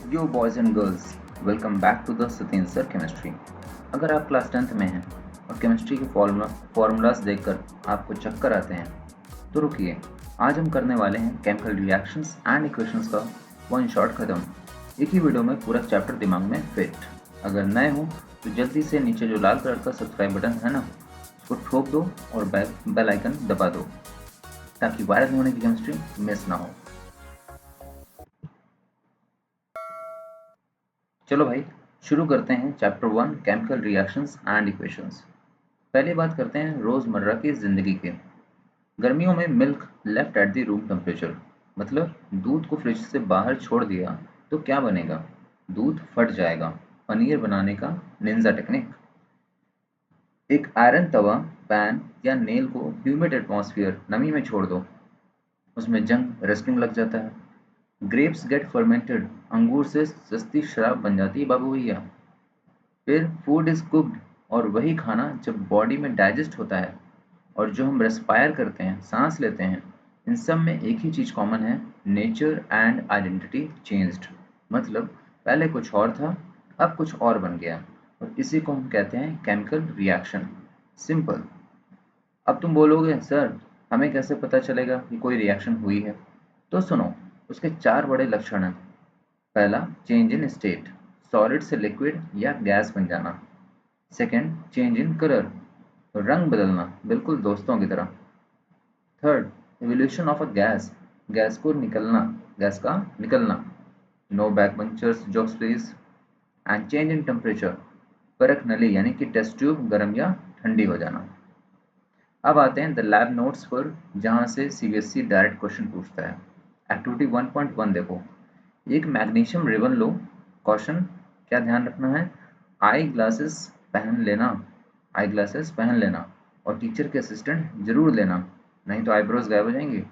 Yo boys and girls, welcome back to the Satyendra sir chemistry. अगर आप class 10th में हैं और केमिस्ट्री के फॉर्मूलाज देखकर आपको चक्कर आते हैं तो रुकिए। आज हम करने वाले हैं केमिकल रिएक्शंस एंड इक्वेशंस का वन शॉट ख़त्म। एक ही वीडियो में पूरा चैप्टर दिमाग में फिट। अगर नए हो तो जल्दी से नीचे जो लाल कलर का सब्सक्राइब बटन है ना, उसको ठोक दो और बेल आइकन दबा दो ताकि वायरल होने की केमिस्ट्री मिस ना हो। चलो भाई, शुरू करते हैं chapter 1 chemical reactions and equations. पहले बात करते हैं रोज़मर्रा की ज़िंदगी के। गर्मियों में milk left at the room temperature, मतलब दूध को फ्रिज से बाहर छोड़ दिया तो क्या बनेगा? दूध फट जाएगा। पनीर बनाने का निंजा टेक्निक। एक आयरन तवा, पैन या नेल को ह्यूमिड एटमॉस्फेयर नमी में छोड़ दो, उसमें जंग रेस्टिंग लग जाता है। ग्रेप्स गेट फर्मेंटेड, अंगूर से सस्ती शराब बन जाती है बाबू भैया। फिर फूड इज कुक्ड, और वही खाना जब बॉडी में डाइजेस्ट होता है और जो हम रेस्पायर करते हैं, सांस लेते हैं, इन सब में एक ही चीज़ कॉमन है, नेचर एंड आइडेंटिटी चेंज्ड। मतलब पहले कुछ और था, अब कुछ और बन गया, और इसी को हम कहते हैं केमिकल रिएक्शन। सिंपल। अब तुम बोलोगे सर, हमें कैसे पता चलेगा कि कोई रिएक्शन हुई है? तो सुनो, उसके 4 बड़े लक्षण हैं। पहला, चेंज इन स्टेट, सॉलिड से लिक्विड या गैस बन जाना। सेकेंड, चेंज इन कलर, रंग बदलना, बिल्कुल दोस्तों की तरह। Third, evolution of a gas, gas का निकलना। No back benchers jokes please. And change in temperature, परख नली यानी कि टेस्ट ट्यूब गर्म या ठंडी हो जाना। अब आते हैं द लैब नोट्स पर, जहाँ से सीबीएसई डायरेक्ट क्वेश्चन पूछता है। एक्टिविटी 1.1 देखो। एक मैग्नीशियम रिबन लो। कॉशन, क्या ध्यान रखना है? आई ग्लासेस पहन लेना, आई ग्लासेस पहन लेना, और टीचर के असिस्टेंट जरूर लेना, नहीं तो आईब्रोज गायब हो जाएंगे।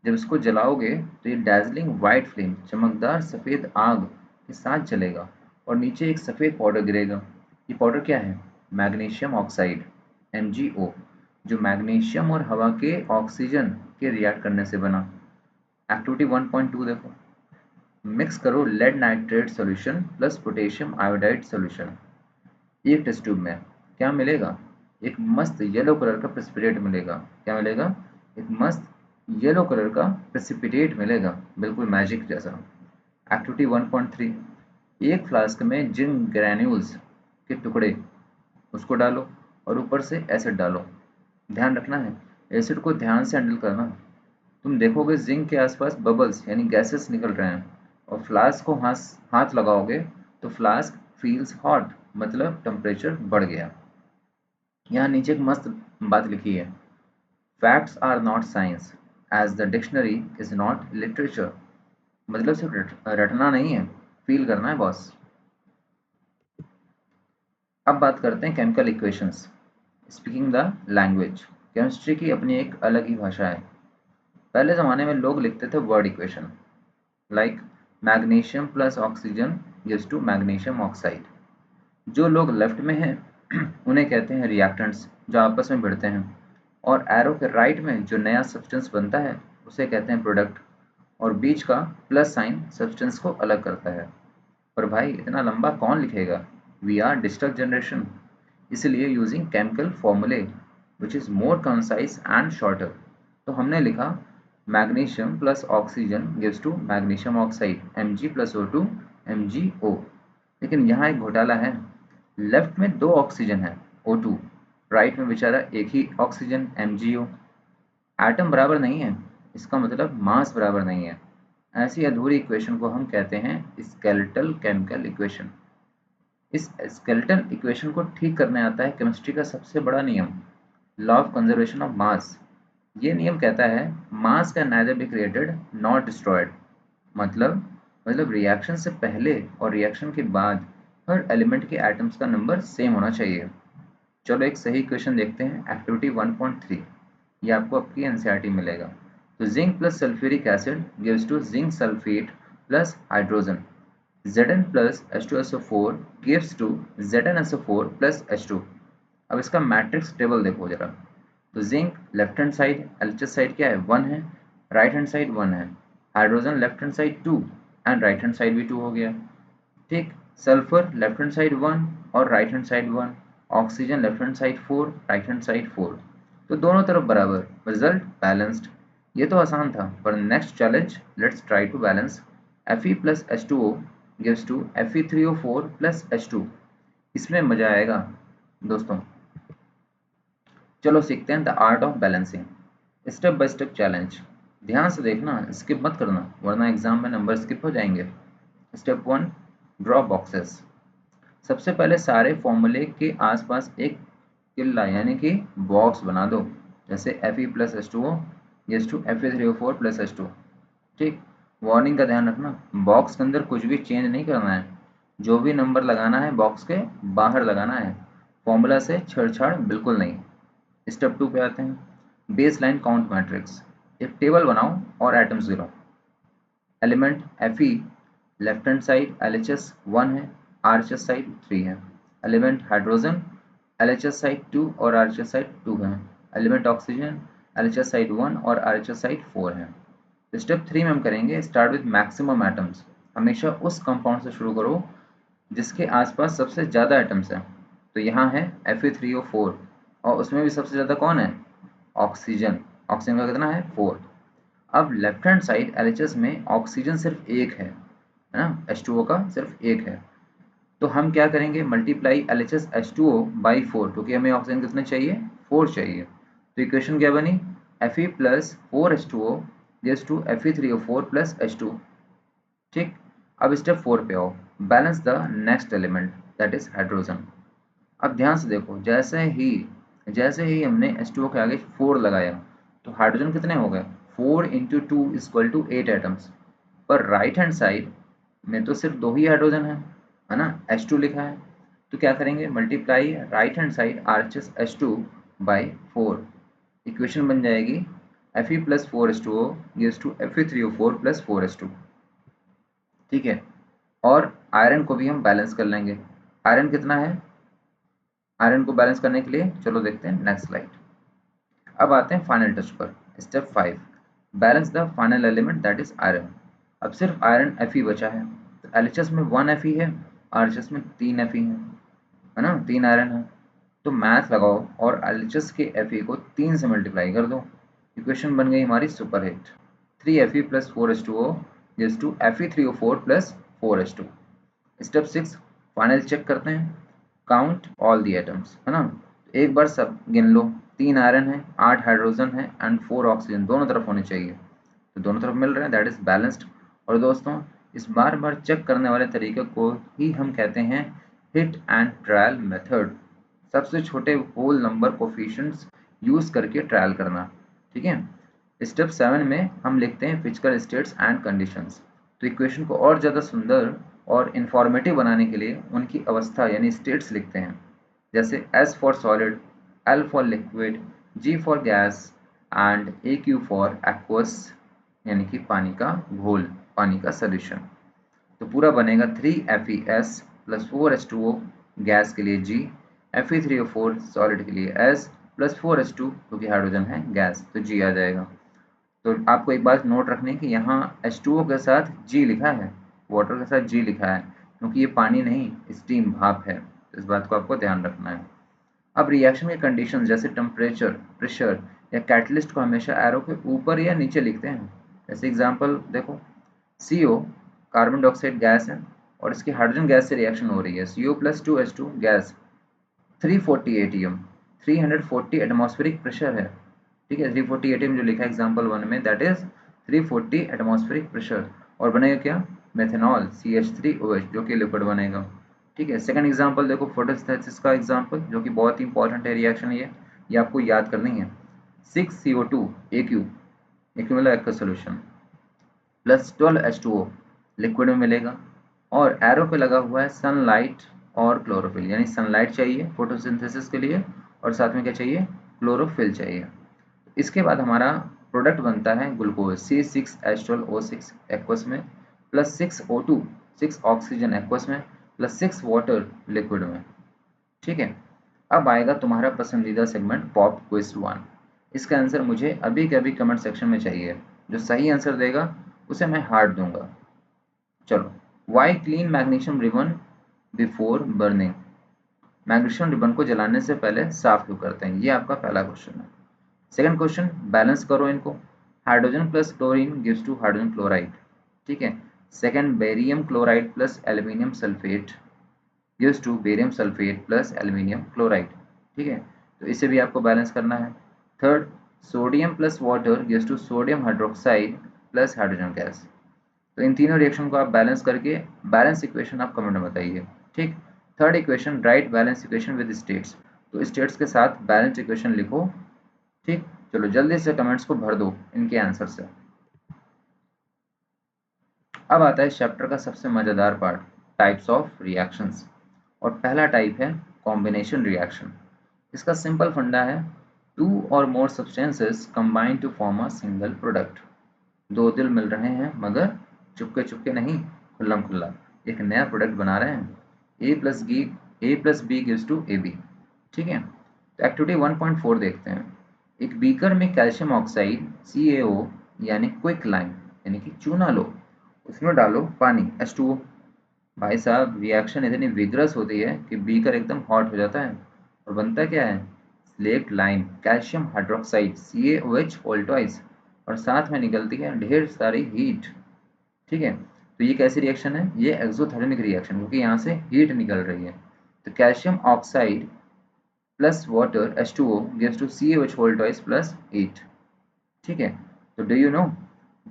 जब इसको जलाओगे तो ये डैजलिंग वाइट फ्लेम, चमकदार सफ़ेद आग के साथ जलेगा, और नीचे एक सफ़ेद पाउडर गिरेगा। ये पाउडर क्या है? मैग्नीशियम ऑक्साइड, MgO, जो मैग्नीशियम और हवा के ऑक्सीजन के रिएक्ट करने से बना। एक्टिविटी 1.2 देखो। मिक्स करो lead nitrate solution plus potassium iodide solution एक टेस्ट ट्यूब में। क्या मिलेगा? एक मस्त येलो कलर का प्रेसिपिटेट मिलेगा। क्या मिलेगा? एक मस्त येलो कलर का प्रेसिपिटेट मिलेगा, बिल्कुल मैजिक जैसा। एक्टिविटी 1.3। एक फ्लास्क में जिन ग्रैन्यूल्स के टुकड़े, उसको डालो और ऊपर से एसिड डालो। ध्यान रखना है, एसिड को ध्यान से हैंडल करना। तुम देखोगे जिंक के आसपास बबल्स यानी गैसेस निकल रहे हैं, और फ्लास्क को हाथ लगाओगे तो फ्लास्क फील्स हॉट, मतलब टेम्परेचर बढ़ गया। यहाँ नीचे एक मस्त बात लिखी है, facts are not science as the dictionary is not literature. मतलब सिर्फ रटना नहीं है, फील करना है बॉस। अब बात करते हैं chemical equations. Speaking the language, chemistry की अपनी एक अलग ही भाषा है। पहले ज़माने में लोग लिखते थे word equation, like magnesium plus oxygen gives to magnesium oxide. जो लोग लेफ्ट में हैं उन्हें कहते हैं रिएक्टेंट्स, जो आपस में भिड़ते हैं, और एरो के राइट में जो नया सब्सटेंस बनता है उसे कहते हैं प्रोडक्ट, और बीच का प्लस साइन सब्सटेंस को अलग करता है। पर भाई इतना लंबा कौन लिखेगा? वी आर डिजिटल जनरेशन, इसलिए यूजिंग केमिकल फॉर्मूले which is more concise and shorter. तो हमने लिखा magnesium plus oxygen gives to magnesium oxide, Mg plus O2 MgO। लेकिन यहाँ एक घोटाला है, लेफ्ट में 2 ऑक्सीजन है O2, राइट में बेचारा एक ही ऑक्सीजन MgO। एटम बराबर नहीं है, इसका मतलब मास बराबर नहीं है। ऐसी अधूरी इक्वेशन को हम कहते हैं स्केलेटल केमिकल इक्वेशन। इस स्केलेटल इक्वेशन को ठीक करने आता है केमिस्ट्री का सबसे बड़ा नियम, लॉ ऑफ कंजर्वेशन ऑफ मास। ये नियम कहता है मास can neither be created not destroyed. मतलब रिएक्शन से पहले और रिएक्शन के बाद हर एलिमेंट के एटम्स का नंबर सेम होना चाहिए। चलो एक सही इक्वेशन देखते हैं। एक्टिविटी 1.3, ये आपको आपकी एनसीईआरटी मिलेगा। तो zinc plus sulphuric acid gives to zinc sulphate plus hydrogen. Zn plus H2SO4 gives to ZnSO4 plus H2। अब इसका मैट्रिक्स टेबल देखो जरा। तो zinc left hand side, LHS side क्या है? 1 है, राइट हैंड साइड 1 है। Hydrogen left hand side 2, and right hand side भी 2 हो गया। ठीक, सल्फर लेफ्ट हैंड साइड 1 और right hand side 1, oxygen left hand side 4, right hand side 4, तो दोनों तरफ बराबर, रिजल्ट बैलेंस्ड। ये तो आसान था, पर next challenge, let's try to balance Fe plus H2O gives to Fe3O4 plus H2। इसमें मजा आएगा दोस्तों। चलो सीखते हैं the art of balancing, step by step challenge. ध्यान से देखना, स्किप मत करना, वरना एग्जाम में नंबर स्किप हो जाएंगे। Step 1, draw boxes. सबसे पहले सारे फॉर्मूले के आसपास एक किल्ला यानी कि बॉक्स बना दो, जैसे Fe plus H2O gives to Fe3O4 plus H2। ठीक, वार्निंग का ध्यान रखना, बॉक्स के अंदर कुछ भी चेंज नहीं करना है, जो भी नंबर लगाना है बॉक्स के बाहर लगाना है, फॉर्मूला से छेड़छाड़ बिल्कुल नहीं। स्टेप 2 पे आते हैं, बेस लाइन काउंट मैट्रिक्स। एक टेबल बनाओ और एटम्स गिनो। Element Fe left hand side LHS 1 है, RHS साइड 3 है। एलिमेंट हाइड्रोजन LHS साइड 2 और RHS साइड 2 है। एलिमेंट ऑक्सीजन LHS साइड 1 और RHS साइड 4 है। स्टेप 3 में हम करेंगे स्टार्ट विद मैक्सिमम एटम्स। हमेशा उस कंपाउंड से शुरू करो जिसके आसपास सबसे ज़्यादा एटम्स हैं। तो यहाँ है Fe3O4 और उसमें भी सबसे ज़्यादा कौन है? ऑक्सीजन। ऑक्सीजन का कितना है? 4। अब लेफ्ट हैंड साइड LHS में ऑक्सीजन सिर्फ एक है ना, H2O का सिर्फ एक है। तो हम क्या करेंगे, मल्टीप्लाई LHS H2O बाई 4, क्योंकि हमें ऑक्सीजन कितने चाहिए? 4 चाहिए। तो इक्वेशन क्या बनी? Fe plus 4H2O gives to Fe3O4 plus H2। ठीक, अब स्टेप 4 पे आओ, balance the next element that is hydrogen. अब ध्यान से देखो, जैसे ही हमने H2O के आगे 4 लगाया तो हाइड्रोजन कितने हो गए? 4 इंटू 2 इक्वल टू 8 एटम्स। पर राइट हैंड साइड में तो सिर्फ 2 ही हाइड्रोजन है ना, H2 लिखा है। तो क्या करेंगे, multiply right hand side RHS H2 by 4। Equation बन जाएगी Fe plus 4H2O gives to Fe3O4 plus 4H2। ठीक है, और आयरन को भी हम बैलेंस कर लेंगे। आयरन कितना है? आयरन को बैलेंस करने के लिए चलो देखते हैं नेक्स्ट स्लाइड। अब आते हैं फाइनल टच पर, step 5, balance the final element that is iron. अब सिर्फ आयरन Fe बचा है, तो LHS में 1 Fe है, RHS में 3 Fe है ना, 3 आयरन है। तो मैथ लगाओ और LHS के Fe को 3 से मल्टीप्लाई कर दो। इक्वेशन बन गई हमारी super hit, 3 Fe plus 4H2O gives to Fe3O4 plus 4H2। Step 6, final check करते हैं, काउंट ऑल दी एटम्स, है ना। एक बार सब गिन लो, 3 आयरन है, 8 हाइड्रोजन है एंड 4 ऑक्सीजन दोनों तरफ होने चाहिए, तो दोनों तरफ मिल रहे हैं, दैट इज बैलेंस्ड। और दोस्तों, इस बार बार चेक करने वाले तरीके को ही हम कहते हैं हिट एंड ट्रायल मेथड। सबसे छोटे होल नंबर कोफिशिएंट्स यूज करके ट्रायल करना। ठीक है, स्टेप 7 में हम लिखते हैं फिजिकल स्टेट्स एंड कंडीशंस। तो इक्वेशन को और ज़्यादा सुंदर और इंफॉर्मेटिव बनाने के लिए उनकी अवस्था यानी स्टेट्स लिखते हैं, जैसे S for solid, L for liquid, G for gas and AQ for aqueous यानी कि पानी का घोल, पानी का सॉल्यूशन। तो पूरा बनेगा 3FeS प्लस 4H2O गैस के लिए G, Fe3O4 सॉलिड के लिए S प्लस 4H2 क्योंकि हाइड्रोजन है गैस तो G आ जाएगा। तो आपको एक बात नोट रखनी है कि यहाँ H2O के साथ G लिखा है, वाटर के साथ G लिखा है, क्योंकि ये पानी नहीं स्टीम भाप है। इस बात को आपको ध्यान रखना है। अब रिएक्शन के कंडीशन जैसे टेम्परेचर, प्रेशर या कैटलिस्ट को हमेशा एरो के ऊपर या नीचे लिखते हैं। जैसे एग्जांपल देखो, CO कार्बन डाइऑक्साइड गैस है और इसकी हाइड्रोजन गैस से रिएक्शन हो रही है, CO plus 2H2 gas, 340 ATM, 340 atmospheric pressure है। ठीक है, 340 ATM जो लिखा है एग्जांपल 1 में दैट इज 340 एटमॉस्फेरिक प्रेशर, और बनेगा क्या? मेथनॉल CH3OH जो कि लिक्विड बनेगा। ठीक है, सेकंड एग्जांपल देखो, फोटोसिंथेसिस का एग्जांपल जो कि बहुत ही इंपॉर्टेंट है रिएक्शन, ये आपको याद करनी है। 6CO2 AQ, AQ मतलब aqueous solution, plus 12H2O liquid में मिलेगा, और एरो पे लगा हुआ है सनलाइट और क्लोरोफिल, यानी सनलाइट चाहिए फोटोसिंथेसिस के लिए और साथ में क्या चाहिए? क्लोरोफिल चाहिए। इसके बाद हमारा प्रोडक्ट बनता है ग्लूकोज C6H12O6 एक्वस में, प्लस 6O2 6 ऑक्सीजन एक्वस में, प्लस 6 वाटर लिक्विड में। ठीक है, अब आएगा तुम्हारा पसंदीदा सेगमेंट पॉप क्विज 1। इसका आंसर मुझे अभी के अभी कमेंट सेक्शन में चाहिए, जो सही आंसर देगा उसे मैं हार्ट दूंगा। चलो, why clean magnesium ribbon before burning, magnesium ribbon को जलाने से पहले साफ क्यों करते हैं, ये आपका पहला क्वेश्चन है। सेकंड क्वेश्चन, बैलेंस करो इनको, hydrogen plus chlorine gives to hydrogen chloride, ठीक है। Second, barium chloride plus aluminium sulphate gives to barium sulphate plus aluminium chloride, ठीक है, तो इसे भी आपको बैलेंस करना है। Third, sodium plus water gives to sodium hydroxide plus hydrogen gas, तो इन तीनों रिएक्शन को आप बैलेंस करके बैलेंस इक्वेशन आप कमेंट में बताइए, ठीक। Third equation, right balance equation with states, तो स्टेट्स के साथ बैलेंस इक्वेशन लिखो, ठीक। चलो जल्दी से कमेंट्स को भर दो इनके आंसर से। अब आता है चैप्टर का सबसे मज़ेदार पार्ट, टाइप्स ऑफ रिएक्शंस, और पहला टाइप है कॉम्बिनेशन रिएक्शन। इसका सिंपल फंडा है, टू और more substances combine to form a single product, दो दिल मिल रहे हैं मगर चुपके चुपके नहीं, खुल्लम खुल्ला एक नया प्रोडक्ट बना रहे हैं, A plus B gives to A B, ठीक है। तो एक्टिविटी 1.4 देखते हैं। एक बीकर में कैल्शियम ऑक्साइड CaO यानी क्विक लाइम यानी कि चूना लो, उसमें डालो पानी H2O। भाई साहब, रिएक्शन इतनी विग्रस होती है कि बीकर एकदम हॉट हो जाता है और बनता क्या है, slaked lime calcium hydroxide CaOH whole twice, और साथ में निकलती है ढेर सारी हीट, ठीक है। तो ये कैसी रिएक्शन है, ये एक्सोथर्मिक रिएक्शन, क्योंकि यहाँ से हीट निकल रही है। तो calcium oxide plus water H2O gives to CaOH whole twice plus heat, ठीक है। तो डू यू नो,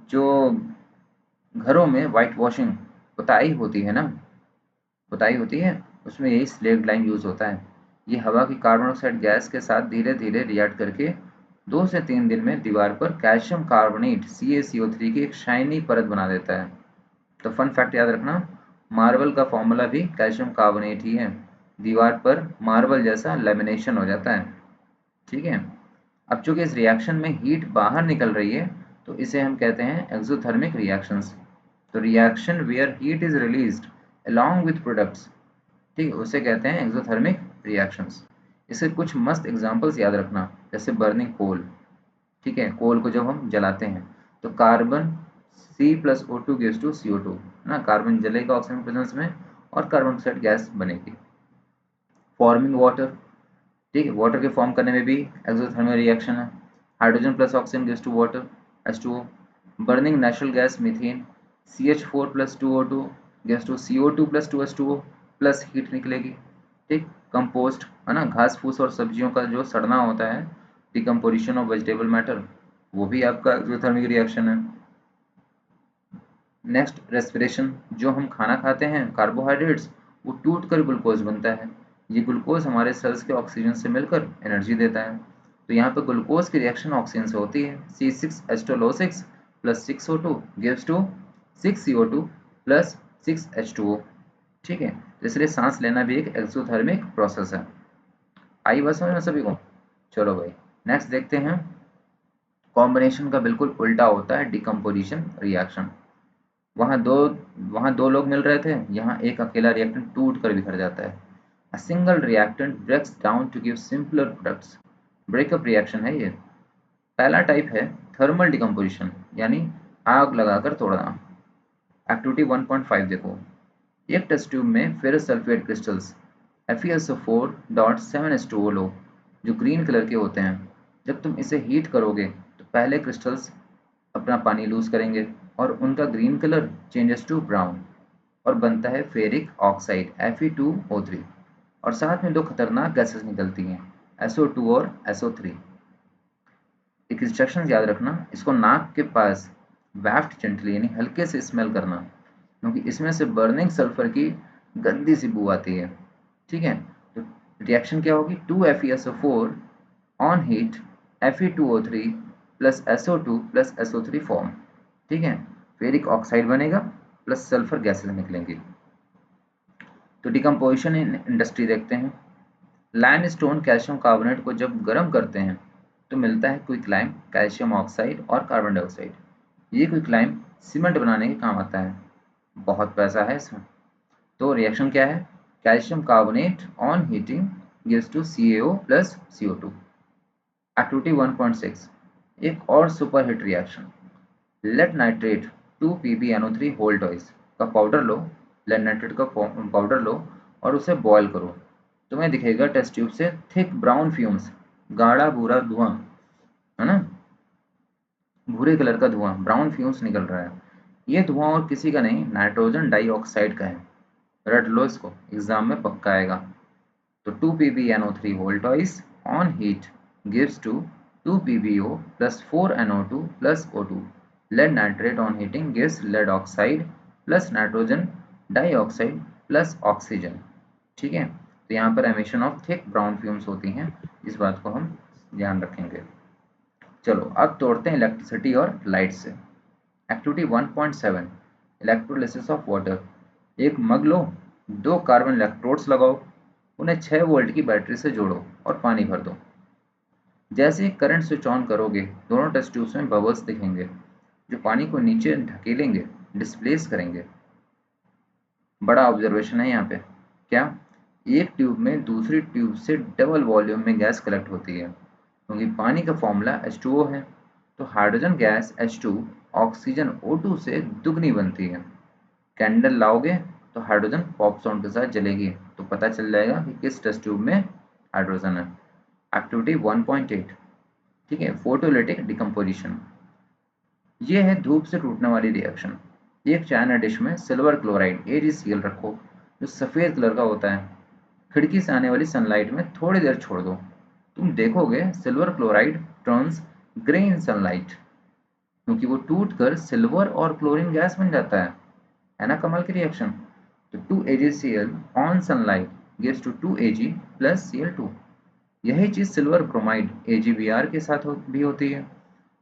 जो घरों में वाइट वॉशिंग पुताई होती है ना, पुताई होती है, उसमें यही स्लेक्ट लाइम यूज़ होता है। ये हवा की कार्बन डाइऑक्साइड गैस के साथ धीरे धीरे रिएक्ट करके 2 से 3 दिन में दीवार पर कैल्शियम कार्बोनेट CaCO3 की एक शाइनी परत बना देता है। तो फन फैक्ट याद रखना, मार्बल का फॉर्मूला भी कैल्शियम कार्बोनेट ही है, दीवार पर मार्बल जैसा लेमिनेशन हो जाता है, ठीक है। अब चूंकि इस रिएक्शन में हीट बाहर निकल रही है, तो इसे हम कहते हैं एक्सोथर्मिक रिएक्शंस। तो reaction where heat is released along with products, ठीक है, उसे कहते हैं एक्सोथर्मिक रिएक्शंस। इसके कुछ मस्त एग्जांपल्स याद रखना, जैसे बर्निंग कोल, ठीक है, कोल को जब हम जलाते हैं तो carbon C+O2 gives to CO2, है ना, कार्बन जलेगा ऑक्सीजन प्रेजेंस में और कार्बन डाइऑक्साइड गैस बनेगी। फॉर्मिंग वाटर, ठीक है, वाटर के फॉर्म करने में भी एक्सोथर्मल रिएक्शन है, hydrogen plus oxygen gives to water H2O। Burning natural gas methane CH4+2O2 gives to CO2+2H2O plus heat निकलेगी, ठीक। कंपोस्ट, है ना, घास फूस और सब्जियों का जो सड़ना होता है, डिकम्पोजिशन ऑफ वेजिटेबल मैटर, वो भी आपका एक्सोथर्मिक रिएक्शन है। नेक्स्ट, रेस्पिरेशन, जो हम खाना खाते हैं कार्बोहाइड्रेट्स, वो टूट कर ग्लूकोज बनता है, ये ग्लूकोज हमारे सेल्स के ऑक्सीजन से मिलकर एनर्जी देता है। तो यहाँ पर ग्लूकोज की रिएक्शन ऑक्सीजन से होती है, C6H12O6 plus 6O2 gives to 6CO2 plus 6H2O, ठीक है। तो इसलिए सांस लेना भी एक एक्सोथर्मिक प्रोसेस है। आई बात समझ में सभी को। चलो भाई, नेक्स्ट देखते हैं, कॉम्बिनेशन का बिल्कुल उल्टा होता है डिकम्पोजिशन रिएक्शन। वहाँ दो वहाँ दो लोग मिल रहे थे, यहाँ एक अकेला रिएक्टेंट टूट कर बिखर जाता है। A single reactant breaks down to give simpler products, breakup reaction है ये। पहला टाइप है थर्मल डिकम्पोजिशन, यानी आग लगाकर तोड़ना। एक्टिविटी 1.5 देखो, एक टेस्ट ट्यूब में फेरस सल्फेट क्रिस्टल्स FeSO4.7H2O लो, जो ग्रीन कलर के होते हैं। जब तुम इसे हीट करोगे तो पहले क्रिस्टल्स अपना पानी लूज करेंगे और उनका green colour changes to brown और बनता है फेरिक ऑक्साइड Fe2O3, और साथ में दो खतरनाक गैसेस निकलती हैं, SO2 और SO3। एक इंस्ट्रक्शन याद रखना, इसको नाक के पास वैफ्ट जेंटली यानी हल्के से स्मेल करना, क्योंकि इसमें से बर्निंग सल्फर की गंदी सी बू आती है, ठीक है। तो रिएक्शन क्या होगी, 2FeSO4 on heat Fe2O3 plus SO2 plus SO3 form, ठीक है, फेरिक ऑक्साइड बनेगा प्लस सल्फर गैसेस निकलेंगी। तो डिकम्पोजिशन इन इंडस्ट्री देखते हैं। लाइमस्टोन कैल्शियम कार्बोनेट को जब गर्म करते हैं तो मिलता है क्विक लाइम कैल्शियम ऑक्साइड और कार्बन डाइऑक्साइड। ये क्विक लाइम सीमेंट बनाने के काम आता है, बहुत पैसा है इसमें। तो रिएक्शन क्या है, calcium carbonate on heating gives to CaO plus CO2। Activity 1.6, एक और super hit reaction, lead nitrate 2PbNO3 whole twice, का पाउडर लो, लेड नाइट्रेट का पाउडर लो और उसे बॉयल करो। तुम्हें दिखेगा टेस्ट ट्यूब से थिक ब्राउन फ्यूम्स, गाढ़ा भूरा धुआं, है ना, भूरे कलर का धुआं, ब्राउन फ्यूम्स निकल रहा है। ये धुआं और किसी का नहीं, नाइट्रोजन डाइऑक्साइड का है। रट लो इसको, एग्जाम में पक्का आएगा। तो 2 PbNO3 voltoise on heat gives to 2 PbO plus 4NO2 plus O2. Lead nitrate on heating gives lead oxide plus nitrogen dioxide plus oxygen। ठीक है, तो यहाँ पर emission of thick brown fumes होती हैं, इस बात को हम ध्यान रखेंगे। चलो अब तोड़ते हैं इलेक्ट्रिसिटी और लाइट से। Activity 1.7 electrolysis of water. एक मग लो, 2 कार्बन इलेक्ट्रोड्स लगाओ, उन्हें 6 वोल्ट की बैटरी से जोड़ो और पानी भर दो। जैसे ही करंट स्विच ऑन करोगे, दोनों टेस्ट ट्यूब्स में बबल्स दिखेंगे जो पानी को नीचे ढकेलेंगे, डिस्प्लेस करेंगे। बड़ा ऑब्जर्वेशन है यहाँ पे। क्या? एक ट्यूब में दूसरी ट्यूब से डबल वॉल्यूम में गैस कलेक्ट होती है, क्योंकि पानी का फॉर्मूला H2O है। तो hydrogen gas H2 oxygen O2 से दुगनी बनती है। कैंडल लाओगे तो हाइड्रोजन पॉप साउंड के साथ जलेगी, तो पता चल जाएगा कि किस टेस्ट ट्यूब में हाइड्रोजन है। एक्टिविटी 1.8, ठीक है, फोटोलिटिक डिकम्पोजिशन। ये है धूप से टूटने वाली रिएक्शन। एक चाइना डिश में सिल्वर क्लोराइड AgCl रखो, जो सफ़ेद कलर का होता है। खिड़की से आने वाली सनलाइट में थोड़ी देर छोड़ दो, तुम देखोगे सिल्वर क्लोराइड टर्न्स ग्रे इन सनलाइट, क्योंकि वो टूट कर सिल्वर और क्लोरीन गैस बन जाता है ना कमाल की रिएक्शन। तो 2AgCl on sunlight gives to 2Ag plus Cl2। यही चीज़ सिल्वर ब्रोमाइड AgBr के साथ भी होती है,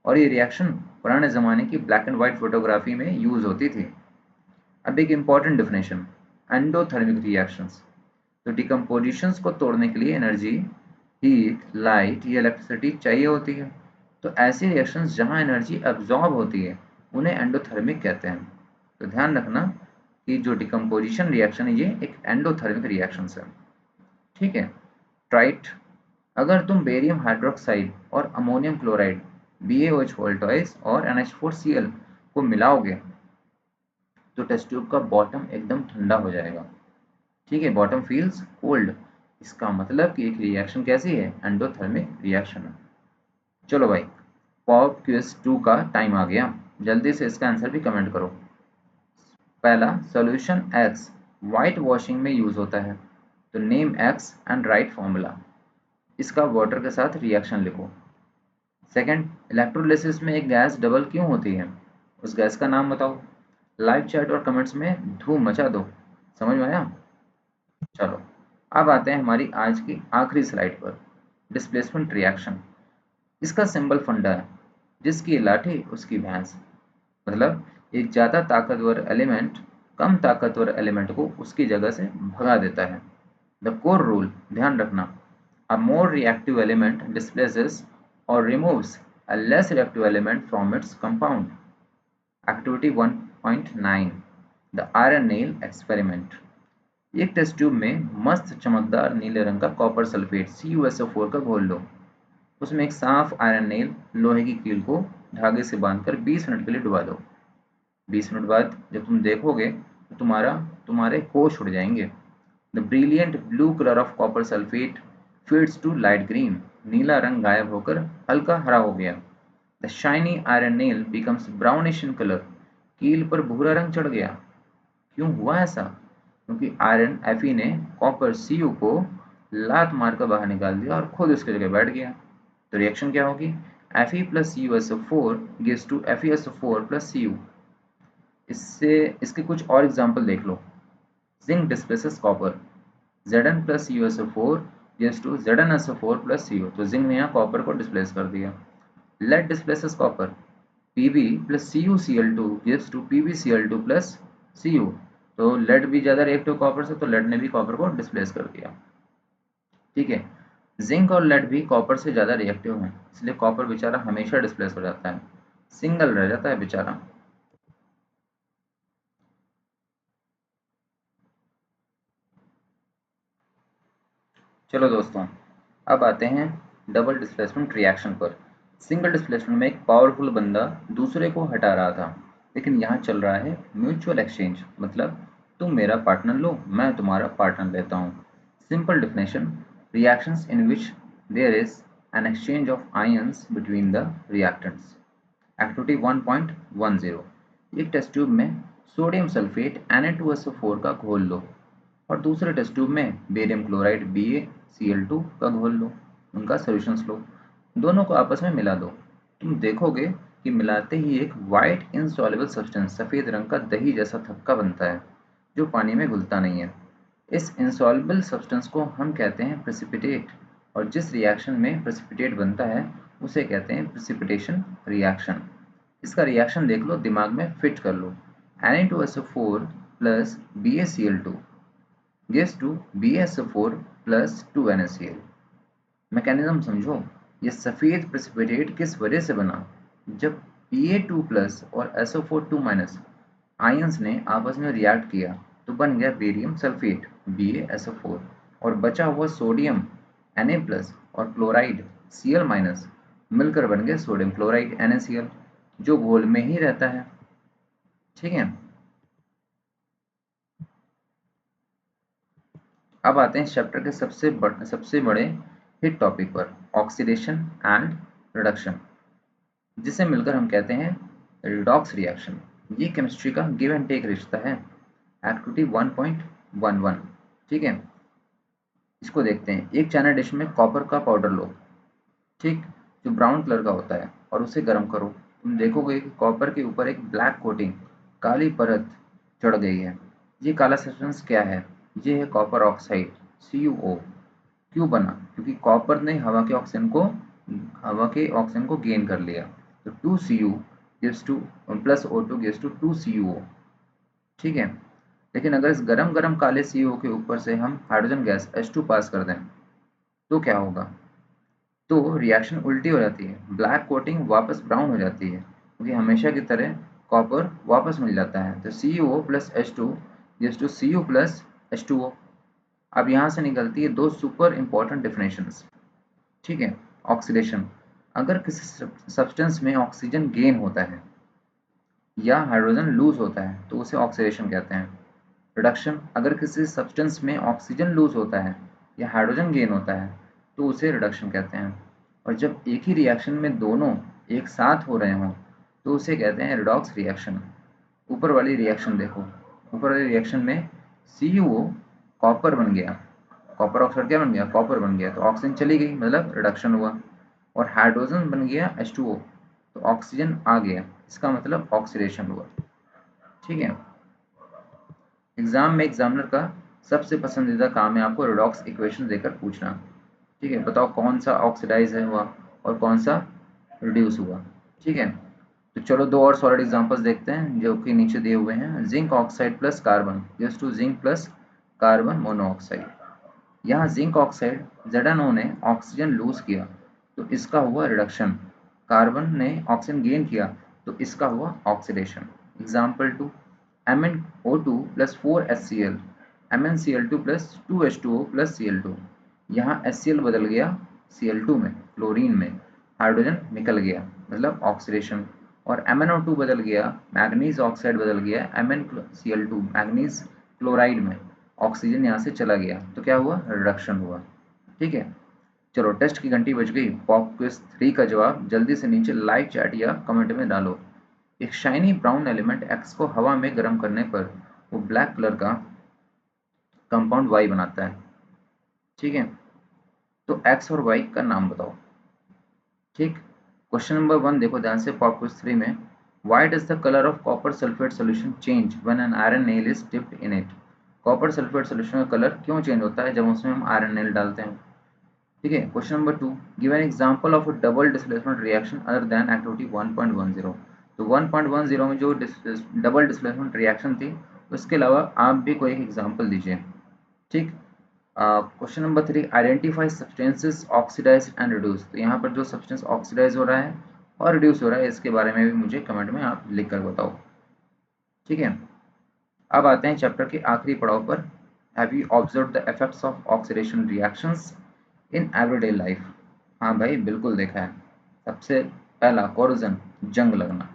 और ये रिएक्शन पुराने ज़माने की ब्लैक एंड वाइट फोटोग्राफी में यूज़ होती थी। अब एक इम्पॉर्टेंट डिफिनेशन, एंडोथर्मिक रिएक्शंस। तो डिकम्पोजिशंस को तोड़ने के लिए एनर्जी, हीट, लाइट या इलेक्ट्रिसिटी चाहिए होती है। तो ऐसी रिएक्शंस जहां एनर्जी एब्जॉर्ब होती है उन्हें एंडोथर्मिक कहते हैं। तो ध्यान रखना कि जो डिकम्पोजिशन रिएक्शन है ये एक एंडोथर्मिक रिएक्शन है। ठीक है, ट्राइट। अगर तुम बेरियम हाइड्रोक्साइड और अमोनियम क्लोराइड BaOH वोल्टॉइस और NH4Cl को मिलाओगे तो टेस्ट ट्यूब का बॉटम एकदम ठंडा हो जाएगा। ठीक है, बॉटम फील्स कोल्ड। इसका मतलब कि एक रिएक्शन कैसी है, एंडोथर्मिक रिएक्शन है। चलो भाई, पॉप क्विज 2 का टाइम आ गया, जल्दी से इसका आंसर भी कमेंट करो। पहला, सॉल्यूशन X वाइट वॉशिंग में यूज होता है, तो name X and right formula. इसका वाटर के साथ रिएक्शन लिखो। सेकंड, इलेक्ट्रोलिसिस में एक गैस डबल क्यों होती है, उस गैस का नाम बताओ। लाइव चैट और कमेंट्स में धूम मचा दो। समझ में आया? चलो अब आते हैं हमारी आज की आखिरी स्लाइड पर, डिस्प्लेसमेंट रिएक्शन। इसका सिंबल फंडा है, जिसकी लाठी उसकी भैंस। मतलब एक ज़्यादा ताकतवर एलिमेंट कम ताकतवर एलिमेंट को उसकी जगह से भगा देता है। द कोर रूल ध्यान रखना, अ मोर रिएक्टिव एलिमेंट डिस्प्लेसेस और removes a less reactive element from its compound. Activity 1.9 the iron nail experiment. एक टेस्ट ट्यूब में मस्त चमकदार नीले रंग का कॉपर सल्फेट CuSO4 का घोल लो। उसमें एक साफ आयरन नेल लोहे की कील को धागे से बांधकर 20 मिनट के लिए डुबा दो। 20 मिनट बाद जब तुम देखोगे तो तुम्हारे होश उड़ जाएंगे। The brilliant blue colour of copper sulphate fades to light green. नीला रंग गायब होकर हल्का हरा हो गया। The shiny iron nail becomes brownish in colour. कील पर भूरा रंग चढ़ गया। क्यों हुआ ऐसा? क्योंकि आयरन Fe ने कॉपर Cu को लात मारकर बाहर निकाल दिया और खुद उसकी जगह बैठ गया। तो रिएक्शन क्या होगी? Fe plus CuSO4 gives to FeSO4 plus Cu। इससे इसके कुछ और एग्जाम्पल देख लो। Zinc displaces copper, Zn plus CuSO4 gives to ZnSO4 plus Cu। तो जिंक ने यहाँ कॉपर को डिस्प्लेस कर दिया। Lead displaces copper, Pb plus CuCl2 gives to PbCl2 plus Cu। तो लेड भी ज़्यादा रिएक्टिव कॉपर से, तो लेड ने भी कॉपर को डिस्प्लेस कर दिया। ठीक है, जिंक और लेड भी कॉपर से ज़्यादा रिएक्टिव हैं, इसलिए कॉपर बेचारा हमेशा डिस्प्लेस हो जाता है, सिंगल रह जाता है बेचारा। चलो दोस्तों, अब आते हैं डबल डिस्प्लेसमेंट रिएक्शन पर। सिंगल डिस्प्लेसमेंट में एक पावरफुल बंदा दूसरे को हटा रहा था, लेकिन यहाँ चल रहा है म्यूचुअल एक्सचेंज, मतलब तुम मेरा पार्टनर लो, मैं तुम्हारा पार्टनर लेता हूँ। Simple definition, reactions in which there is an exchange of ions between the reactants. Activity 1.10, एक टेस्ट ट्यूब में सोडियम सल्फेट Na2SO4 का घोल लो और दूसरे टेस्ट ट्यूब में बेरियम क्लोराइड BaCl2 का घोल लो, उनका सॉल्यूशंस लो, दोनों को आपस में मिला दो। तुम देखोगे कि मिलाते ही एक वाइट इनसॉल्युबल सब्सटेंस, सफ़ेद रंग का दही जैसा थक्का बनता है जो पानी में घुलता नहीं है। इस इनसॉल्युबल सब्सटेंस को हम कहते हैं प्रेसिपिटेट, और जिस रिएक्शन में प्रेसिपिटेट बनता है उसे कहते हैं प्रेसिपिटेशन रिएक्शन। इसका रिएक्शन देख लो, दिमाग में फिट कर लो। Na2SO4 plus BaCl2 gives to BaSO4 plus 2NaCl। Mechanism समझो, ये सफ़ेद प्रेसिपिटेट किस वजह से बना? जब Pa2 प्लस और SO4 2 माइनस आयंस ने आपस में रिएक्ट किया तो बन गया बेरियम सल्फेट BaSO4, और बचा हुआ सोडियम Na प्लस और क्लोराइड Cl माइनस मिलकर बन गया सोडियम क्लोराइड NaCl, जो घोल में ही रहता है। ठीक है, अब आते हैं इस चैप्टर के सबसे बड़े हिट टॉपिक पर, ऑक्सीडेशन एंड रिडक्शन, जिसे मिलकर हम कहते हैं रिडॉक्स रिएक्शन। ये केमिस्ट्री का गिव एंड टेक रिश्ता है। एक्टिविटी 1.11, ठीक है, इसको देखते हैं। एक चाइना डिश में कॉपर का पाउडर लो, ठीक, जो ब्राउन कलर का होता है, और उसे गर्म करो। तुम देखोगे कि कॉपर के ऊपर एक ब्लैक कोटिंग, काली परत चढ़ गई है। ये काला सब्सटेंस क्या है? ये है कॉपर ऑक्साइड CuO। क्यों बना? क्योंकि कॉपर ने हवा के ऑक्सीजन को गेन कर लिया, तो 2Cu gives to plus O2 gives to 2CuO। ठीक है, लेकिन अगर इस गरम गरम काले CO के ऊपर से हम हाइड्रोजन गैस H2 पास कर दें तो क्या होगा? तो रिएक्शन उल्टी हो जाती है, ब्लैक कोटिंग वापस ब्राउन हो जाती है, क्योंकि हमेशा की तरह कॉपर वापस मिल जाता है। तो CuO plus H2 gives to Cu plus H2O। अब यहाँ से निकलती है दो सुपर इंपॉर्टेंट डेफिनेशंस। ठीक है, ऑक्सीडेशन, अगर किसी सब्सटेंस में ऑक्सीजन गेन होता है या हाइड्रोजन लूज होता है तो उसे ऑक्सीडेशन कहते हैं। रिडक्शन, अगर किसी सब्सटेंस में ऑक्सीजन लूज होता है या हाइड्रोजन गेन होता है तो उसे रिडक्शन कहते हैं। और जब एक ही रिएक्शन में दोनों एक साथ हो रहे हों तो उसे कहते हैं रिडॉक्स रिएक्शन। ऊपर वाली रिएक्शन देखो, ऊपर वाली रिएक्शन में CuO कॉपर बन गया, कॉपर ऑक्साइड क्या बन गया? कॉपर बन गया, तो ऑक्सीजन चली गई, मतलब रिडक्शन हुआ। और हाइड्रोजन बन गया H2O, तो ऑक्सीजन आ गया, इसका मतलब ऑक्सीडेशन हुआ। ठीक है, एग्जाम में एग्जामिनर का सबसे पसंदीदा काम है आपको रिडॉक्स इक्वेशन देकर पूछना। ठीक है, बताओ कौन सा ऑक्सीडाइज है हुआ और कौन सा रिड्यूस हुआ। ठीक है, तो चलो दो और सॉलिड एग्जांपल्स देखते हैं जो कि नीचे दिए हुए हैं। Zinc oxide plus carbon gives to zinc plus carbon monoxide. यहाँ जिंक ऑक्साइड ZnO ने ऑक्सीजन लूज किया तो इसका हुआ रिडक्शन, कार्बन ने ऑक्सीजन गेन किया तो इसका हुआ oxidation. Example 2, MnO2 plus 4HCl MnCl2 plus 2H2O plus Cl2। यहाँ HCl बदल गया Cl2 में, क्लोरीन में, हाइड्रोजन निकल गया, मतलब ऑक्सीडेशन। और MnO2 बदल गया, मैग्नीज ऑक्साइड बदल गया MnCl2 मैग्नीज क्लोराइड में, ऑक्सीजन यहाँ से चला गया, तो क्या हुआ? रिडक्शन हुआ। ठीक है, चलो टेस्ट की घंटी बज गई। पॉप क्विज 3 का जवाब जल्दी से नीचे लाइव चैट या कमेंट में डालो। एक शाइनी ब्राउन एलिमेंट X को हवा में गर्म करने पर वो ब्लैक कलर का कंपाउंड Y बनाता है। ठीक है, तो X और Y का नाम बताओ। ठीक, क्वेश्चन नंबर 1 देखो ध्यान से, पॉप क्विज 3 में, why does the colour of copper sulphate solution change when an iron nail is dipped in it? Copper sulphate solution का कलर क्यों चेंज होता है जब उसमें हम आयरन नेल डालते हैं? ठीक है, question number 2, give an example of a double displacement reaction other than activity 1.10। तो 1.10 में जो डबल डिस्प्लेसमेंट रिएक्शन थी उसके अलावा आप भी कोई एक एग्जांपल दीजिए। ठीक, question number 3, identify substances oxidise and reduce. तो यहाँ पर जो सब्सटेंस ऑक्सीडाइज हो रहा है और रिड्यूस हो रहा है इसके बारे में भी मुझे कमेंट में आप लिख कर बताओ। ठीक है, अब आते हैं चैप्टर के आखिरी पड़ाव पर। Have you observe the effects of oxidation reactions in everyday life? हाँ भाई, बिल्कुल देखा है। सबसे पहला, कोरोजन, जंग लगना।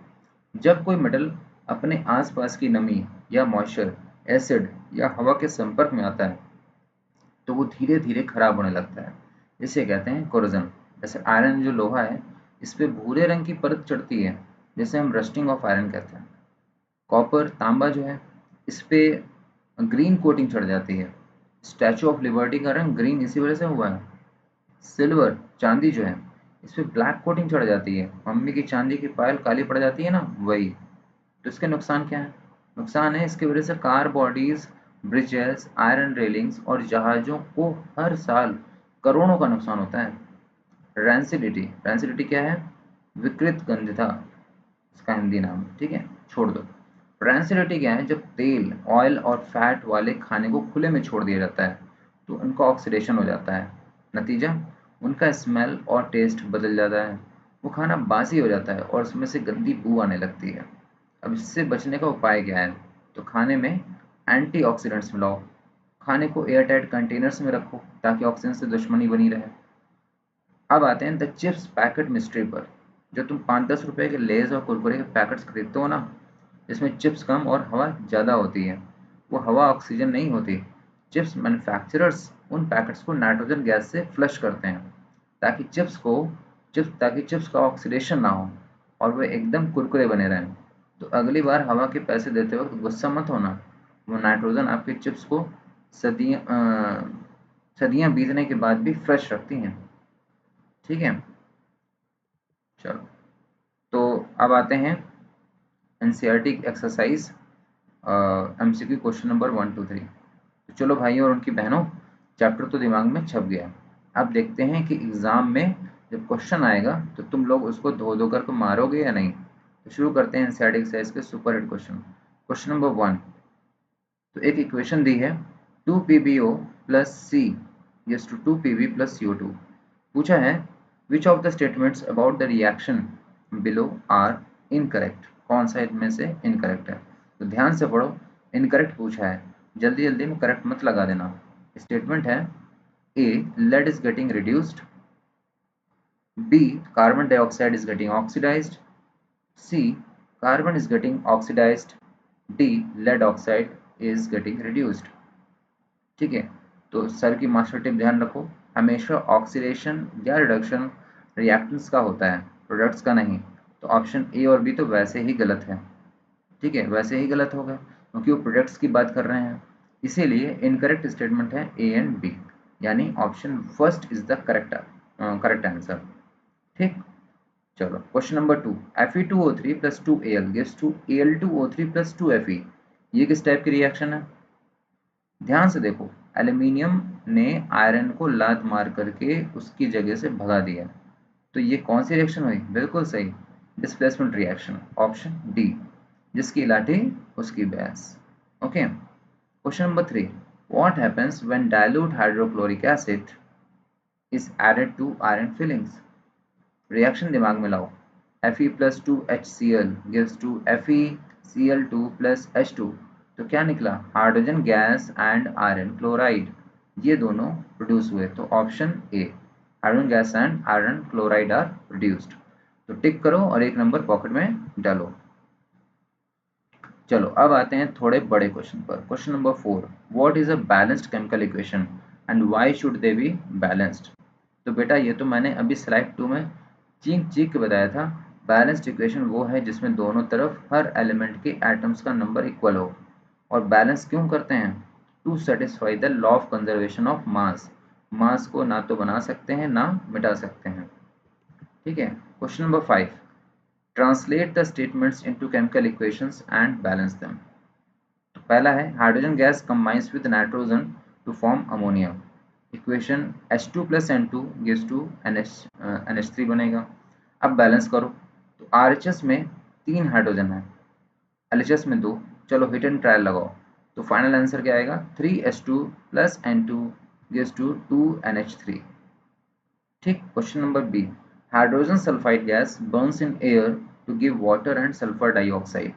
जब कोई मेटल अपने आसपास की नमी या मॉइस्चर, एसिड या हवा के संपर्क में आता है तो वो धीरे धीरे खराब होने लगता है। इसे कहते हैं कोरोजन। जैसे आयरन जो लोहा है, इस पे भूरे रंग की परत चढ़ती है, जिसे हम रस्टिंग ऑफ आयरन कहते हैं। कॉपर तांबा जो है, इस पे ग्रीन कोटिंग चढ़ जाती है। स्टैचू ऑफ लिबर्टी का रंग ग्रीन इसी वजह से हुआ है। सिल्वर चांदी जो है, इस पे ब्लैक कोटिंग चढ़ जाती है। मम्मी की चांदी की पायल काली पड़ जाती है ना, वही। तो इसके नुकसान क्या है? नुकसान है इसकी वजह से car bodies, bridges, iron railings और जहाज़ों को हर साल करोड़ों का नुकसान होता है। रैंसिडिटी, रैंसिडिटी क्या है? विकृत गंधता, इसका हिंदी नाम, ठीक है, छोड़ दो। रैंसिडिटी क्या है? जब तेल, ऑयल और फैट वाले खाने को खुले में छोड़ दिया जाता है तो उनका ऑक्सीडेशन हो जाता है। नतीजा, उनका स्मेल और टेस्ट बदल जाता है। वो खाना बासी हो जाता है और उसमें से गंदी बू आने लगती है। अब इससे बचने का उपाय क्या है? तो खाने में एंटीऑक्सीडेंट्स मिलाओ। खाने को एयरटाइट कंटेनर्स में रखो ताकि ऑक्सीजन से दुश्मनी बनी रहे। अब आते हैं द चिप्स पैकेट मिस्ट्री पर। जो तुम 5-10 रुपए के लेज और कुरकुरे के पैकेट्स खरीदते हो ना, इसमें चिप्स कम और हवा ज़्यादा होती है। वो हवा ऑक्सीजन नहीं होती। चिप्स मैन्युफैक्चरर्स उन पैकेट्स को नाइट्रोजन गैस से फ्लश करते हैं ताकि चिप्स का ऑक्सीडेशन ना हो और वे एकदम कुरकुरे बने रहें। तो अगली बार हवा के पैसे देते वक्त गुस्सा मत होना। वो नाइट्रोजन आपके चिप्स को सदियाँ सदियाँ बीतने के बाद भी फ्रेश रखती हैं। ठीक है, चलो। तो अब आते हैं NCERT exercise, MCQ question number 1 2 3। तो चलो भाइयों और उनकी बहनों, चैप्टर तो दिमाग में छप गया। अब देखते हैं कि एग्जाम में जब क्वेश्चन आएगा तो तुम लोग उसको धो धो कर मारोगे या नहीं। तो शुरू करते हैं एनसीईआरटी एक्सरसाइज के super hit question. Question number 1। तो एक इक्वेशन दी है, 2PbO plus C is to 2Pb plus CO2। पूछा है which of the statements about the reaction below are incorrect. कौन सा इनमें से इनकरेक्ट है? तो ध्यान से पढ़ो, इनकरेक्ट पूछा है, जल्दी जल्दी में करेक्ट मत लगा देना। स्टेटमेंट है ए, lead is getting reduced, B, carbon dioxide is getting oxidized, C, carbon is getting oxidized, D, lead oxide is getting reduced। ठीक है, तो सर की मास्टर टिप ध्यान रखो, हमेशा ऑक्सीडेशन या रिडक्शन रिएक्टेंट्स का होता है, प्रोडक्ट्स का नहीं। तो ऑप्शन ए और बी तो वैसे ही गलत है। ठीक है, वैसे ही गलत होगा क्योंकि वो प्रोडक्ट्स की बात कर रहे हैं। इसीलिए इनकरेक्ट स्टेटमेंट है ए एंड बी, यानी option first is the correct answer. ठीक, चलो question number 2। Fe2O3 plus 2Al gives to Al2O3 plus 2Fe। ये किस टाइप की रिएक्शन है? ध्यान से देखो, एल्यूमिनियम ने आयरन को लात मार करके उसकी जगह से भगा दिया। तो ये कौन सी रिएक्शन हुई? बिल्कुल सही, डिस्प्लेसमेंट रिएक्शन, ऑप्शन डी, जिसकी लाठी उसकी भैंस। Okay, question number 3। What happens when dilute hydrochloric acid is added to iron filings. Reaction दिमाग में लाओ, Fe plus 2HCl gives to FeCl2 plus H2। तो क्या निकला? Hydrogen gas and iron chloride, ये दोनों प्रोड्यूस हुए। तो option A, hydrogen gas and iron chloride are produced. तो टिक करो और एक नंबर पॉकेट में डालो। चलो अब आते हैं थोड़े बड़े क्वेश्चन पर। Question number 4। What is a balanced chemical equation and why should they be balanced. तो बेटा ये तो मैंने अभी स्लाइड 2 में चीख चीख के बताया था। बैलेंस्ड इक्वेशन वो है जिसमें दोनों तरफ हर एलिमेंट के एटम्स का नंबर इक्वल हो। और बैलेंस क्यों करते हैं? To satisfy the law of conservation of mass. Mass को ना तो बना सकते हैं ना मिटा सकते हैं। ठीक है, question number 5। Translate the statements into chemical equations and balance them. तो पहला है hydrogen gas combines with nitrogen to form ammonia. Equation H2 plus N2 gives to NH3 बनेगा। अब बैलेंस करो, तो RHS में 3 हाइड्रोजन है, LHS में 2। चलो हिट एंड ट्रायल लगाओ, तो फाइनल आंसर क्या आएगा? 3H2 plus N2 gives to 2NH3। ठीक, question number B. Hydrogen sulphide gas burns in air to give water and sulphur dioxide.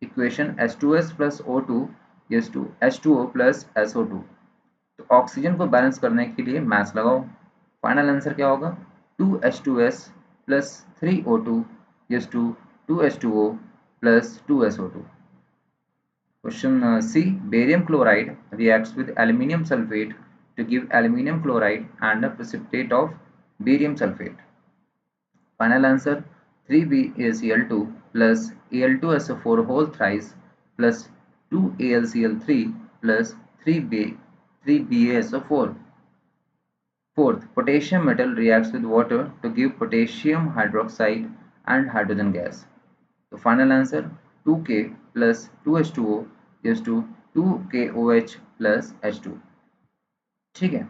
Equation H2S plus O2 gives to H2O plus SO2। तो oxygen को balance करने के लिए maths लगाओ, final answer क्या होगा? 2H2S plus 3O2 gives to 2H2O plus 2SO2. Question C. Barium chloride reacts with aluminum sulfate to give aluminum chloride and a precipitate of barium sulfate. Final answer 3BaCl2 plus Al2SO4 whole thrice plus 2AlCl3 plus 3BaSO4. Fourth, potassium metal reacts with water to give potassium hydroxide and hydrogen gas. तो final answer 2K plus 2H2O gives to 2KOH plus H2. ठीक है,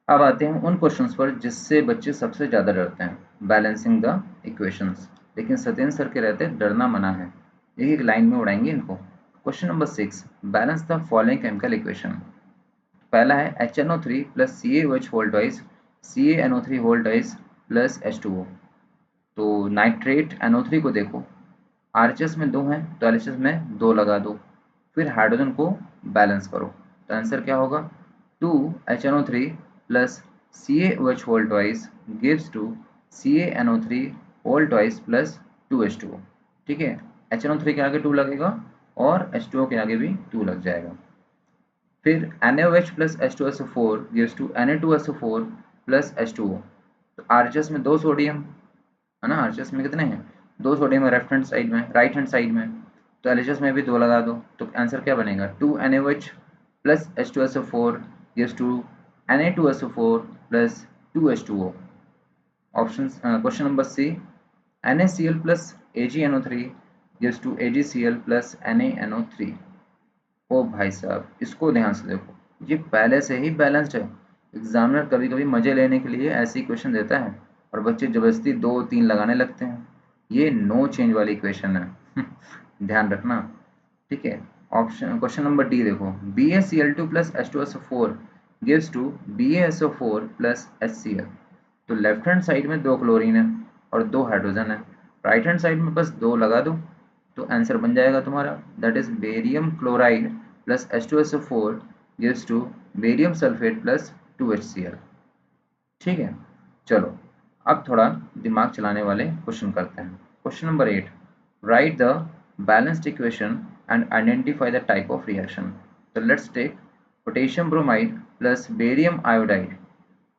अब आते हैं उन questions पर जिससे बच्चे सबसे ज़्यादा डरते हैं, बैलेंसिंग द इक्वेशंस। लेकिन सत्येंद्र सर के रहते डरना मना है, एक एक लाइन में उड़ाएंगे इनको। Question number 6, balance the following chemical equation. पहला है HNO3 plus CaOH whole twice CaNO3 whole twice plus H2O। तो नाइट्रेट NO3 को देखो, RHS में 2 हैं तो LHS में 2 लगा दो, फिर हाइड्रोजन को बैलेंस करो, तो आंसर क्या होगा 2HNO3 plus CaOH whole twice gives to CaNO3 whole twice plus 2H2O। ठीक है, HNO3 के आगे 2 लगेगा और H2O के आगे भी 2 लग जाएगा। फिर NaOH plus H2SO4 gives to Na2SO4 plus H2O। तो RHS में 2 सोडियम है ना, RHS में कितने हैं 2 सोडियम है लेफ्ट हैंड साइड में, राइट हैंड साइड में, तो LHS में भी 2 लगा दो, तो आंसर क्या बनेगा 2NaOH plus H2SO4 gives to Na2SO4 plus 2H2O। Option question number C, NaCl plus AgNO3 gives to AgCl plus NaNO3। ओ भाई साहब, इसको ध्यान से देखो, ये पहले से ही बैलेंस्ड है। एग्जामिनर कभी कभी मजे लेने के लिए ऐसी इक्वेशन देता है और बच्चे जबरदस्ती 2-3 लगाने लगते हैं। ये नो चेंज वाली इक्वेशन है ध्यान रखना। ठीक है, ऑप्शन क्वेश्चन नंबर डी देखो, BaCl2 plus H2SO4 gives to BaSO4 plus HCl। तो लेफ्ट हैंड साइड में 2 क्लोरीन है और 2 हाइड्रोजन है, राइट हैंड साइड में बस 2 लगा दो, तो आंसर बन जाएगा तुम्हारा that is barium chloride plus H2SO4 gives to barium sulphate plus 2HCl। ठीक है, चलो अब थोड़ा दिमाग चलाने वाले क्वेश्चन करते हैं। Question number 8, write the balanced equation and identify the type of reaction. तो let's take potassium bromide plus barium iodide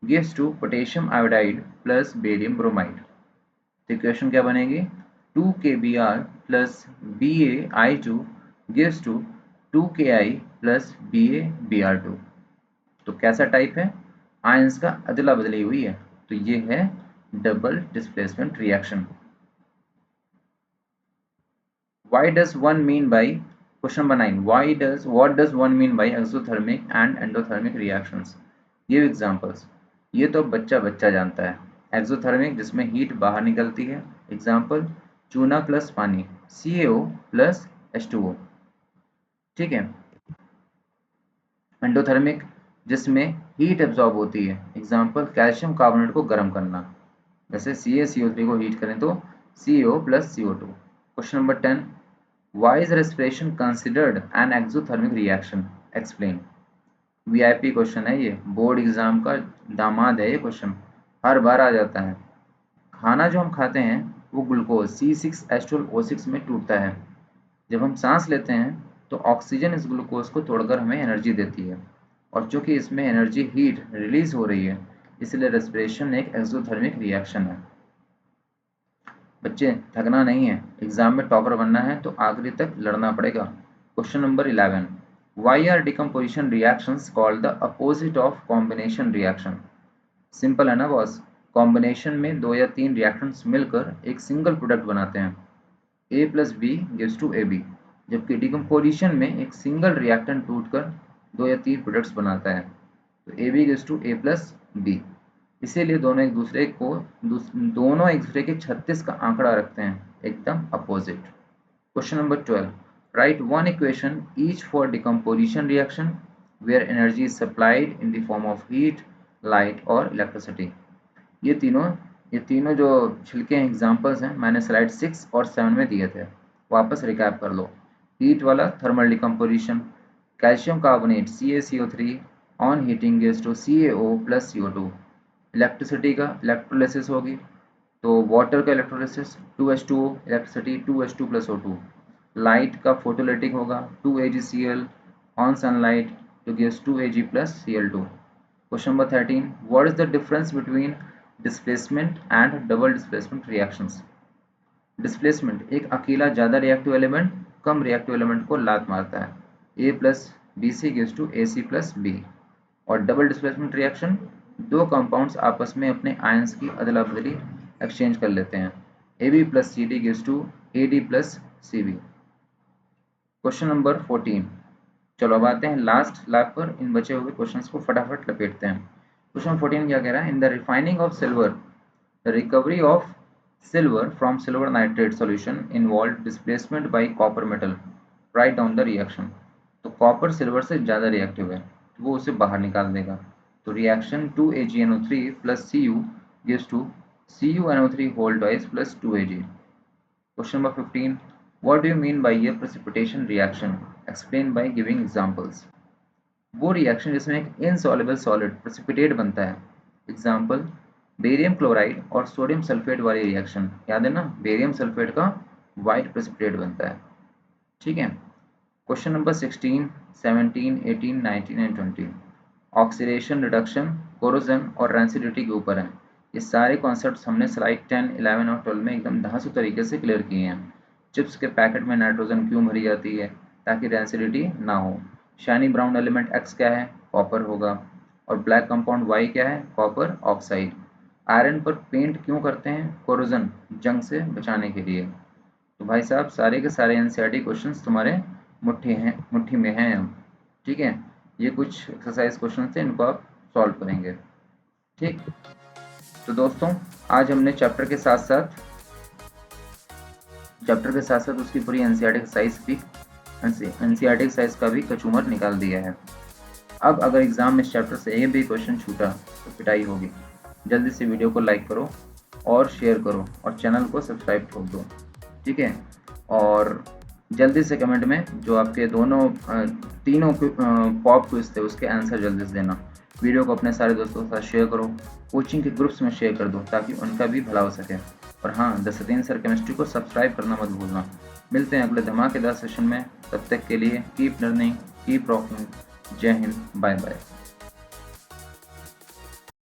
gives to potassium iodide plus barium bromide. तो इक्वेशन क्या बनेगी 2KBr plus BaI2 gives to 2Ki plus BaBr2। तो कैसा type है, ions का अदला बदली हुई है, तो ये है double displacement reaction. Why does one mean by question number 9, what does one mean by exothermic and endothermic reactions। Give examples. ये तो बच्चा बच्चा जानता है, एक्सोथर्मिक जिसमें हीट बाहर निकलती है, एग्जांपल चूना प्लस पानी CaO प्लस H2O। ठीक है, एंडोथर्मिक जिसमें हीट एब्जॉर्ब होती है, एग्जांपल कैल्शियम कार्बोनेट को गर्म करना, जैसे CaCO3 को हीट करें तो CaO plus CO2। Question number 10, why is respiration considered an exothermic reaction, explain. VIP question है ये, बोर्ड एग्जाम का दामाद है ये क्वेश्चन, हर बार आ जाता है। खाना जो हम खाते हैं वो ग्लूकोज C6H12O6 में टूटता है, जब हम सांस लेते हैं तो ऑक्सीजन इस ग्लूकोज को तोड़कर हमें एनर्जी देती है, और चूंकि इसमें एनर्जी हीट रिलीज हो रही है इसलिए रेस्पिरेशन एक एक्सोथर्मिक रिएक्शन है। बच्चे थकना नहीं है, एग्जाम में टॉपर बनना है तो आखिरी तक लड़ना पड़ेगा। Question number 11, why are decomposition reactions called the opposite of combination reaction. Simple है ना बॉस, कॉम्बिनेशन में 2 या 3 रिएक्शंस मिलकर एक सिंगल प्रोडक्ट बनाते हैं, A plus B gives to AB, जबकि डिकम्पोजिशन में एक सिंगल रिएक्टेंट टूटकर 2 या 3 प्रोडक्ट्स बनाता है, तो AB gives to A plus B. इसीलिए दोनों एक दूसरे के 36 का आंकड़ा रखते हैं, एकदम opposite. Question number 12, write one equation each for decomposition reaction where energy is supplied in the form of heat, light और इलेक्ट्रिसिटी। ये तीनों जो छिलके हैं एग्जांपल्स हैं, मैंने स्लाइड 6 और 7 में दिए थे, वापस रिकैप कर लो। हीट वाला thermal decomposition, calcium carbonate CaCO3 on heating gives to CaO plus CO2। Electricity का इलेक्ट्रोलिसिस होगी, तो वाटर का electrolysis 2H2O, electricity 2H2 + O2। Light का फोटोलिटिक होगा 2AgCl on sunlight to gives 2Ag + Cl2। Question number 13, what is the difference between displacement and double displacement reactions. Displacement एक अकेला ज़्यादा reactive element कम reactive element को लात मारता है, A + BC gives to AC + B। और डबल डिस्प्लेसमेंट रिएक्शन दो कंपाउंड्स आपस में अपने आयंस की अदला बदली एक्सचेंज कर लेते हैं, AB + CD gives to AD + CB। Question number 14, चलो अब आते हैं लास्ट लैब पर। इन बचे हुए क्वेश्चंस को फटाफट लपेटते हैं। क्वेश्चन 14 क्या कह रहा है, in the refining of silver the recovery of silver from silver nitrate solution involved displacement by copper metal, write down the reaction। तो कॉपर सिल्वर से ज़्यादा रिएक्टिव है तो वो उसे बाहर निकाल देगा। तो reaction 2AgNO3 + Cu gives to CuNO3 whole twice + 2Ag। Question number 15, what do you mean by a precipitation reaction, explain by giving examples। वो रिएक्शन जिसमें एक इनसॉल्युबल सॉलिड प्रेसिपिटेट बनता है। एग्जाम्पल, बेरियम क्लोराइड और सोडियम सल्फेट वाली reaction, याद है ना, बेरियम सल्फेट का वाइट प्रेसिपिटेट बनता है। ठीक है। Question number 16, 17, 18, 19 and 20 oxidation, reduction, corrosion और रेंसिडिटी के ऊपर है। ये सारे कॉन्सेप्ट्स हमने स्लाइड 10, 11 और 12 में एकदम धांसू तरीके से क्लियर किए हैं। चिप्स के पैकेट में नाइट्रोजन क्यों भरी जाती है, ताकि रेंसिडिटी ना हो। शाइनी ब्राउन एलिमेंट X क्या है, कॉपर होगा। और ब्लैक कंपाउंड Y क्या है, कॉपर ऑक्साइड। आयरन पर पेंट क्यों करते हैं, कोरोजन, जंग से बचाने के लिए। तो भाई साहब सारे के सारे एनसीईआरटी क्वेश्चंस तुम्हारे मुट्ठी में हैं अब। ठीक है, ये कुछ एक्सरसाइज क्वेश्चन थे, इनको आप सॉल्व करेंगे। ठीक, तो दोस्तों आज हमने चैप्टर के साथ साथ उसकी पूरी एनसीईआरटी एक्सरसाइज का भी कचूमर निकाल दिया है। अब अगर एग्जाम में इस चैप्टर से एक भी क्वेश्चन छूटा तो पिटाई होगी। जल्दी से वीडियो को लाइक करो और शेयर करो और चैनल को सब्सक्राइब ठोक दो। ठीक है, और जल्दी से कमेंट में जो आपके तीनों पॉप क्विज थे उसके आंसर जल्दी से देना। वीडियो को अपने सारे दोस्तों के साथ शेयर करो, कोचिंग के ग्रुप्स में शेयर कर दो ताकि उनका भी भला हो सके। और हाँ, द सतीन सर केमिस्ट्री को सब्सक्राइब करना मत भूलना। मिलते हैं अगले धमाकेदार सेशन में, तब तक के लिए कीप लर्निंग, कीप रॉकिंग। जय हिंद, बाय बाय।